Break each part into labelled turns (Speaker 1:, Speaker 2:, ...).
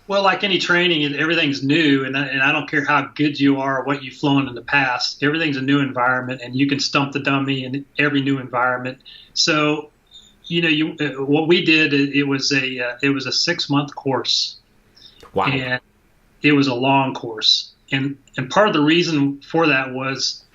Speaker 1: Well, like any training, everything's new, and I don't care how good you are or what you've flown in the past. Everything's a new environment, and you can stump the dummy in every new environment. So, what we did, it was a 6 month course,
Speaker 2: Wow.
Speaker 1: and it was a long course, and part of the reason for that was,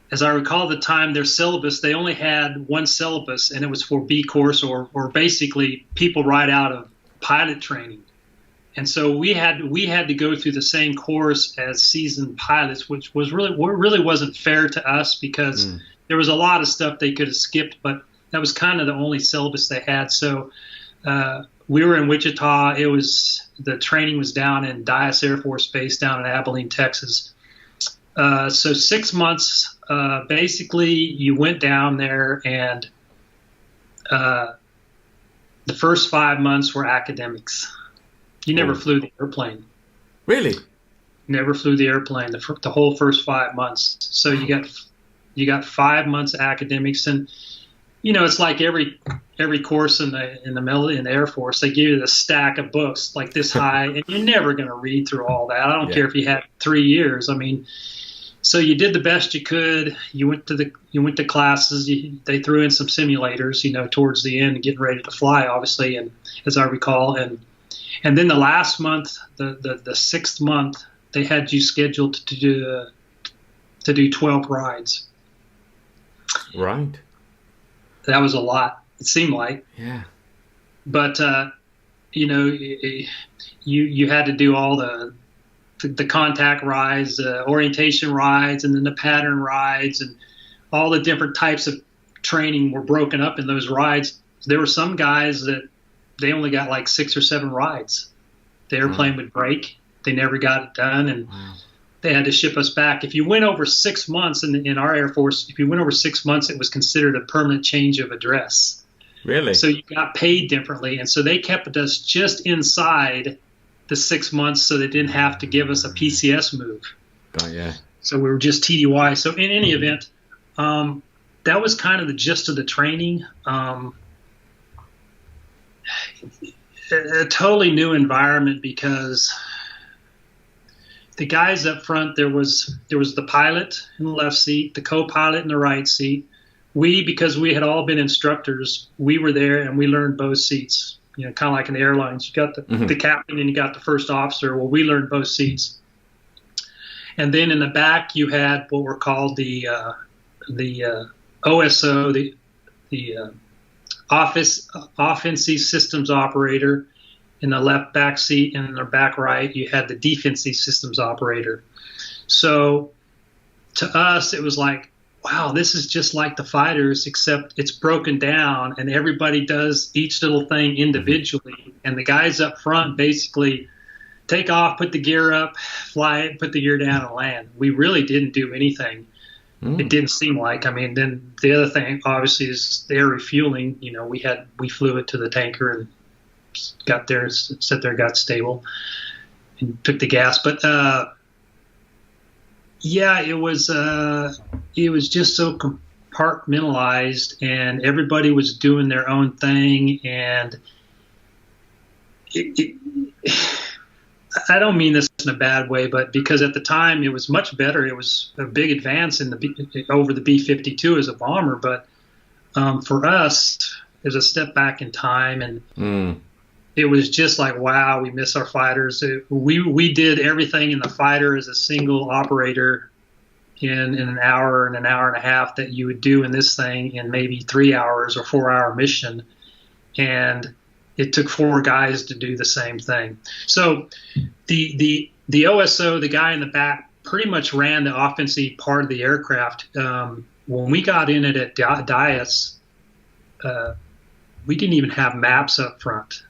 Speaker 1: as I recall at the time, their syllabus, they only had one syllabus, and it was for B course or basically people right out of pilot training. And so we had to go through the same course as seasoned pilots, which really wasn't fair to us because there was a lot of stuff they could have skipped, but that was kind of the only syllabus they had. So we were in Wichita. The training was down in Dyess Air Force Base down in Abilene, Texas. So 6 months, basically you went down there, and the first 5 months were academics. You never flew the airplane.
Speaker 2: Really?
Speaker 1: Never flew the airplane the whole first 5 months. So you got 5 months academics, and it's like every course in the Air Force, they give you the stack of books like this high, and you're never going to read through all that. I don't care if you had 3 years. I mean, so you did the best you could. You went to classes. They threw in some simulators, towards the end, getting ready to fly, obviously, and as I recall, and then the last month, the 6th month, they had you scheduled to do 12 rides.
Speaker 2: Right.
Speaker 1: That was a lot. It seemed like.
Speaker 2: Yeah.
Speaker 1: But you had to do all the contact rides, orientation rides, and then the pattern rides, and all the different types of training were broken up in those rides. There were some guys that they only got like 6 or 7 rides. The airplane would break. They never got it done, and they had to ship us back. If you went over 6 months in our Air Force, if you went over 6 months, it was considered a permanent change of address.
Speaker 2: Really?
Speaker 1: So you got paid differently, and so they kept us just inside the 6 months, so they didn't have to give us a PCS move.
Speaker 2: Oh yeah.
Speaker 1: So we were just TDY. So in any event, that was kind of the gist of the training. A totally new environment because the guys up front, there was the pilot in the left seat, the co-pilot in the right seat. Because we had all been instructors, we were there and we learned both seats. Kind of like in the airlines, you got the captain and you got the first officer. Well, we learned both seats. And then in the back, you had what were called the OSO, the offensive systems operator in the left back seat, and in the back right, you had the defensive systems operator. So to us, it was like, wow, this is just like the fighters, except it's broken down and everybody does each little thing individually. And the guys up front basically take off, put the gear up, fly it, put the gear down, and land. We really didn't do anything. It didn't seem like. I mean, then the other thing, obviously, is the air refueling. We flew it to the tanker and got there, sat there, got stable, and took the gas. But yeah, it was just so compartmentalized, and everybody was doing their own thing, and I don't mean this in a bad way, but because at the time it was much better. It was a big advance over the B-52 as a bomber, but for us, it was a step back in time, and it was just like, wow, we miss our fighters. We did everything in the fighter as a single operator in an hour and a half that you would do in this thing in maybe 3 hours or 4-hour mission, and it took 4 guys to do the same thing. So the OSO, the guy in the back, pretty much ran the offensive part of the aircraft. When we got in it at Dyess, we didn't even have maps up front.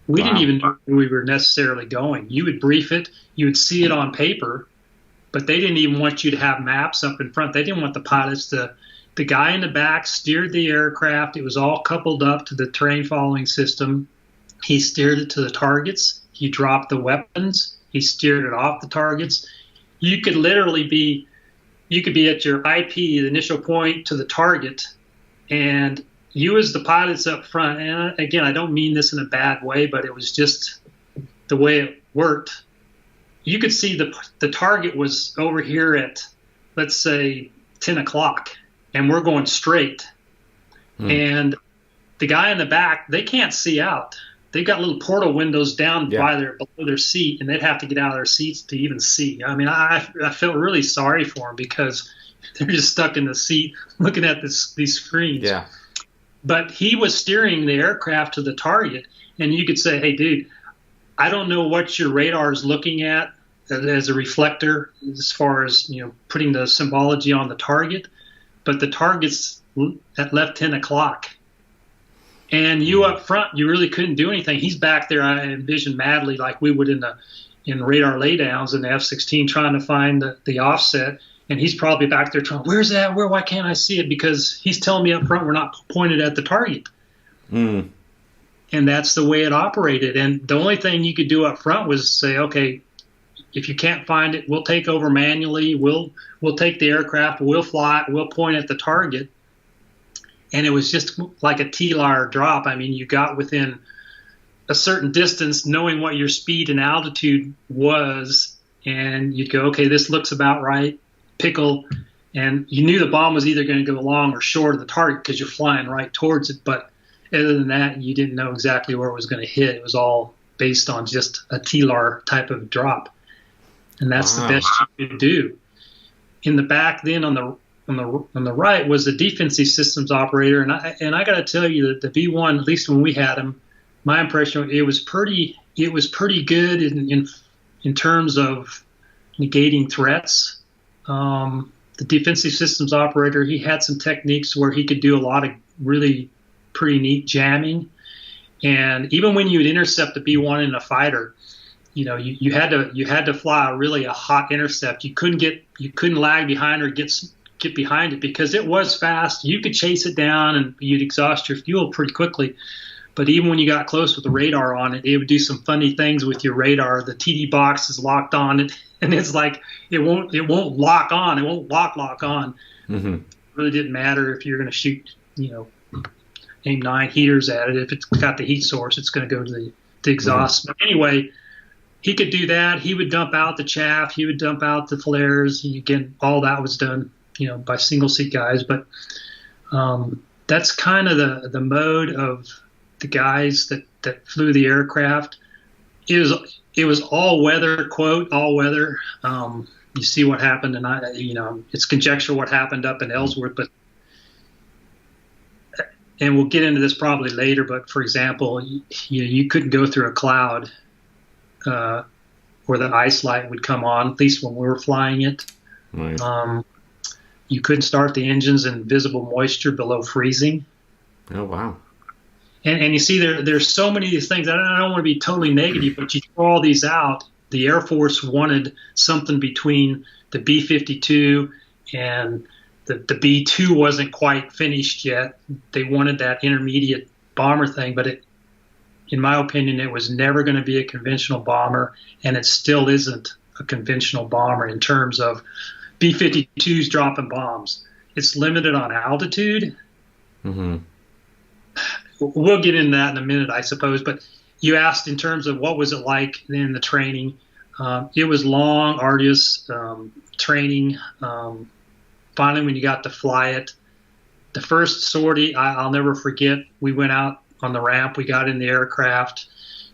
Speaker 1: We didn't even know where we were necessarily going. You would brief it, you would see it on paper, but they didn't even want you to have maps up in front. They didn't want the pilots to. The guy in the back steered the aircraft. It was all coupled up to the terrain following system. He steered it to the targets. He dropped the weapons. He steered it off the targets. You could be at your IP, the initial point, to the target, and you as the pilots up front, and again, I don't mean this in a bad way, but it was just the way it worked, you could see the target was over here at, let's say, 10 o'clock, and we're going straight. And the guy in the back, they can't see out. They've got little portal windows down below their seat, and they'd have to get out of their seats to even see. I mean, I felt really sorry for them because they're just stuck in the seat looking at these screens.
Speaker 2: Yeah.
Speaker 1: But he was steering the aircraft to the target, and you could say, hey, dude, I don't know what your radar is looking at as a reflector as far as, putting the symbology on the target, but the target's at left 10 o'clock. And you up front, you really couldn't do anything. He's back there, I envision madly, like we would in radar laydowns in the F-16 trying to find the offset. And he's probably back there trying, where's that? Why can't I see it? Because he's telling me up front we're not pointed at the target. And that's the way it operated. And the only thing you could do up front was say, okay, if you can't find it, we'll take over manually. We'll take the aircraft. We'll fly it. We'll point at the target. And it was just like a T-lar drop. I mean, you got within a certain distance knowing what your speed and altitude was, and you'd go, okay, this looks about right, pickle. And you knew the bomb was either going to go long or short of the target because you're flying right towards it. But other than that, you didn't know exactly where it was going to hit. It was all based on just a T-lar type of drop. And that's the best you could do. In the back then on the right was the defensive systems operator, and I got to tell you that the B-1, at least when we had him, my impression it was pretty good in terms of negating threats. The defensive systems operator, he had some techniques where he could do a lot of really pretty neat jamming, and even when you would intercept the B-1 in a fighter, you had to fly a hot intercept. You couldn't lag behind or get behind it because it was fast. You could chase it down and you'd exhaust your fuel pretty quickly. But even when you got close with the radar on it, it would do some funny things with your radar. The TD box is locked on it, and it's like it won't lock on. It won't lock on. It really didn't matter if you're going to shoot, aim 9 heaters at it. If it's got the heat source, it's going to go to the exhaust. But anyway, he could do that. He would dump out the chaff. He would dump out the flares. Again, all that was done by single seat guys, but that's kind of the mode of the guys that flew the aircraft. It was all weather, quote, all weather. You see what happened, and it's conjecture what happened up in Ellsworth, and we'll get into this probably later, but for example, you couldn't go through a cloud where the ice light would come on, at least when we were flying it. Right. You couldn't start the engines in visible moisture below freezing.
Speaker 2: Oh, wow.
Speaker 1: And you see, there's so many of these things. I don't want to be totally negative, but you throw all these out. The Air Force wanted something between the B-52 and the B-2 wasn't quite finished yet. They wanted that intermediate bomber thing, but in my opinion, it was never going to be a conventional bomber, and it still isn't a conventional bomber in terms of B-52s dropping bombs. It's limited on altitude. We'll get into that in a minute, I suppose. But you asked in terms of what was it like in the training. It was long, arduous training. Finally, when you got to fly it, the first sortie, I'll never forget. We went out on the ramp. We got in the aircraft.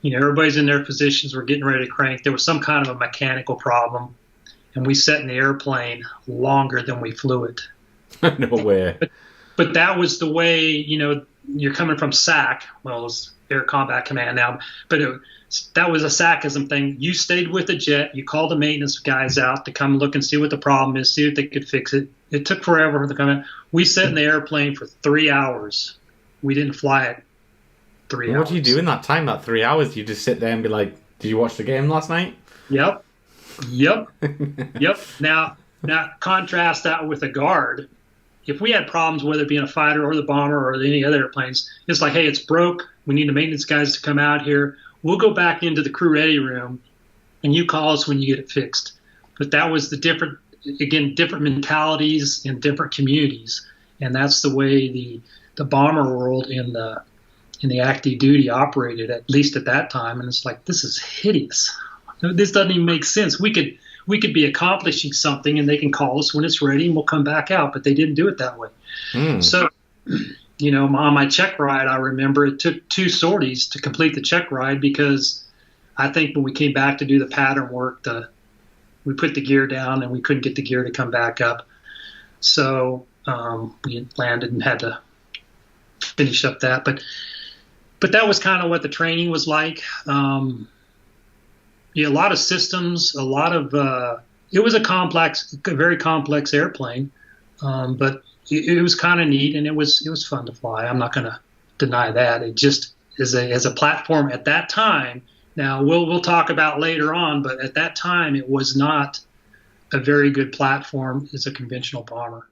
Speaker 1: Everybody's in their positions. We're getting ready to crank. There was some kind of a mechanical problem, and we sat in the airplane longer than we flew it.
Speaker 2: No way.
Speaker 1: But that was the way, you're coming from SAC. Well, it's Air Combat Command now, but that was a SACism thing. You stayed with the jet. You called the maintenance guys out to come look and see what the problem is, see if they could fix it. It took forever to come in. We sat in the airplane for 3 hours. We didn't fly it 3 hours.
Speaker 2: What do you do in that time, that 3 hours? You just sit there and be like, did you watch the game last night?
Speaker 1: Yep. Now contrast that with a guard. If we had problems, whether it be in a fighter or the bomber or any other airplanes, it's like, hey, it's broke. We need the maintenance guys to come out here. We'll go back into the crew ready room, and you call us when you get it fixed. But that was the different mentalities in different communities, and that's the way the bomber world in the in the active duty operated, at least at that time, and it's like, this is hideous. This doesn't even make sense. We could be accomplishing something, and they can call us when it's ready, and we'll come back out. But they didn't do it that way. So, on my check ride, I remember it took 2 sorties to complete the check ride, because I think when we came back to do the pattern work, we put the gear down and we couldn't get the gear to come back up. So we landed and had to finish up that. But that was kind of what the training was like. A lot of systems, a lot of it was a very complex airplane, but it was kind of neat, and it was fun to fly. I'm not going to deny that. It just as a platform at that time. Now we'll talk about later on, but at that time it was not a very good platform as a conventional bomber.